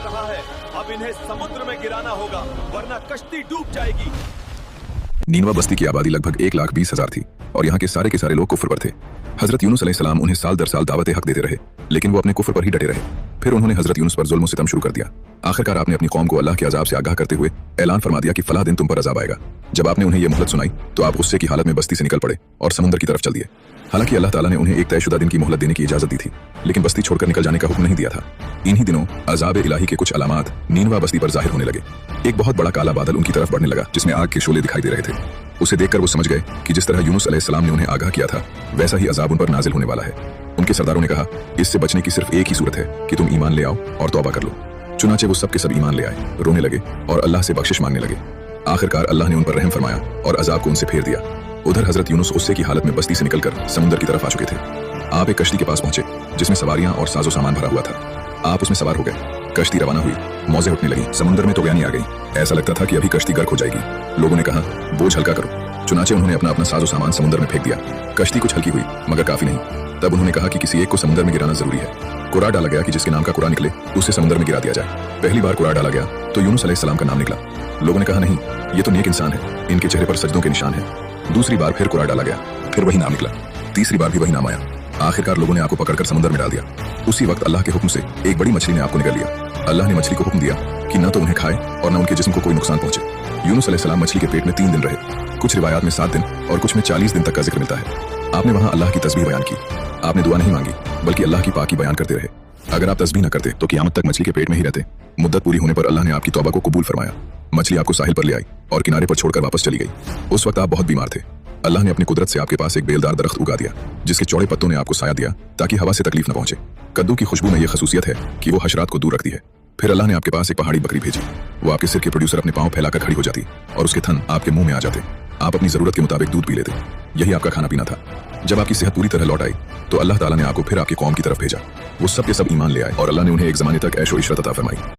रहा है। अब इन्हें समुद्र में गिराना होगा वरना कश्ती डूब जाएगी। नीनवा बस्ती की आबादी लगभग 1,20,000 थी और यहाँ के सारे लोग कुफ्र पर थे। हजरत यूनुस अलैहिस्सलाम उन्हें साल दर साल दावत हक देते रहे, लेकिन वो अपने कुफ्र पर ही डटे रहे। फिर उन्होंने हजरत यूनुस पर जुल्म सितम शुरू कर दिया। आखिरकार आपने अपनी कौम को अल्लाह के अजाब से आगाह करते हुए ऐलान फरमा दिया कि फलाह दिन तुम पर अजाब आएगा। जब आपने उन्हें यह मोहलत सुनाई तो आप गुस्से की हालत में बस्ती से निकल पड़े और समुद्र की तरफ चल दिए। हालांकि अल्लाह ताला ने उन्हें एक तयशुदा दिन की मोहलत देने की इजाजत दी थी, लेकिन बस्ती छोड़कर निकल जाने का हुक्म नहीं दिया था। इन्हीं दिनों अजाब इलाही के कुछ अलामात नीनवा बस्ती पर जाहिर होने लगे। एक बहुत बड़ा काला बादल उनकी तरफ बढ़ने लगा जिसमें आग के शोले दिखाई दे रहे थे। उसे देखकर वो समझ गए कि जिस तरह यूनुस अलैहिस्सलाम ने उन्हें आगाह किया था वैसा ही अजाब उन पर नाजिल होने वाला है। उनके सरदारों ने कहा, इससे बचने की सिर्फ एक ही सूरत है कि तुम ईमान ले आओ और तौबा कर लो। चुनाचे वो सब के सब ईमान ले आए, रोने लगे और अल्लाह से बख्शिश मांगने लगे। आखिरकार अल्लाह ने उन पर रहम फरमाया और अजाब को उनसे फेर दिया। उधर हजरत यूनुस गुस्से की हालत में बस्ती से निकलकर समुद्र की तरफ आ चुके थे। आप एक कश्ती के पास पहुंचे जिसमें सवारियां और साजो सामान भरा हुआ था। आप उसमें सवार हो गए। कश्ती रवाना हुई, मौजें उठने लगी, समुद्र में तूफ़ान आ गई। ऐसा लगता था कि अभी कश्ती गर्क हो जाएगी। लोगों ने कहा, बोझ हल्का करो। चुनाचे उन्होंने अपना अपना साजो सामान समुद्र में फेंक दिया। कश्ती कुछ हल्की हुई मगर काफी नहीं। तब उन्होंने कहा कि किसी एक को समुद्र में गिराना जरूरी है। कुरा डाला गया कि जिसके नाम का कुरा निकले उसे समुद्र में गिरा दिया जाए। पहली बार कुरा डाला गया तो यूनुस अलैहिस्सलाम का नाम निकला। लोगों ने कहा, नहीं, ये तो नेक इंसान है, इनके चेहरे पर सजदों के निशान है। दूसरी बार फिर कुरा डाला गया, फिर वही नाम निकला। तीसरी बार भी वही नाम आया। आखिरकार लोगों ने आपको पकड़कर समुद्र में डाल दिया। उसी वक्त अल्लाह के हुक्म से एक बड़ी मछली ने आपको निगल लिया। अल्लाह ने मछली को हुक्म दिया कि न तो उन्हें खाए और न उनके जिस्म को कोई नुकसान पहुंचे। यूनुस अलैहिस्सलाम मछली के पेट में 3 दिन रहे। कुछ रिवायात में 7 दिन और कुछ में 40 दिन तक का जिक्र मिलता है। आपने वहां अल्लाह की तस्बीह बयान की। आपने दुआ नहीं मांगी बल्कि अल्लाह की पाकी बयान करते रहे। अगर आप तस्बीह न करते तो क़यामत तक मछली के पेट में ही रहते। मुद्दत पूरी होने पर अल्लाह ने आपकी तौबा को कबूल फरमाया। मछली आपको साहिल पर ले आई और किनारे पर छोड़कर वापस चली गई। उस वक्त आप बहुत बीमार थे। अल्लाह ने अपनी कुदरत से आपके पास एक बेलदार दरख्त उगा दिया जिसके चौड़े पत्तों ने आपको साया दिया ताकि हवा से तकलीफ न पहुंचे। कद्दू की खुशबू में यह खसूसियत है कि वो हशरात को दूर रखती है। फिर अल्लाह ने आपके पास एक पहाड़ी बकरी भेजी। वो आपके सिर के प्रोड्यूसर अपने पांव फैलाकर खड़ी हो जाती और उसके थन आपके मुंह में आ जाते। आप अपनी जरूरत के मुताबिक दूध पी लेते। यही आपका खाना पीना था। जब आपकी सेहत पूरी तरह लौट आई तो अल्लाह ताला ने आपको फिर आपकी कौम की तरफ भेजा। वो सब के सब ईमान ले आए और अल्लाह ने उन्हें एक ज़माने तक ऐशो इशरत अता फरमाई।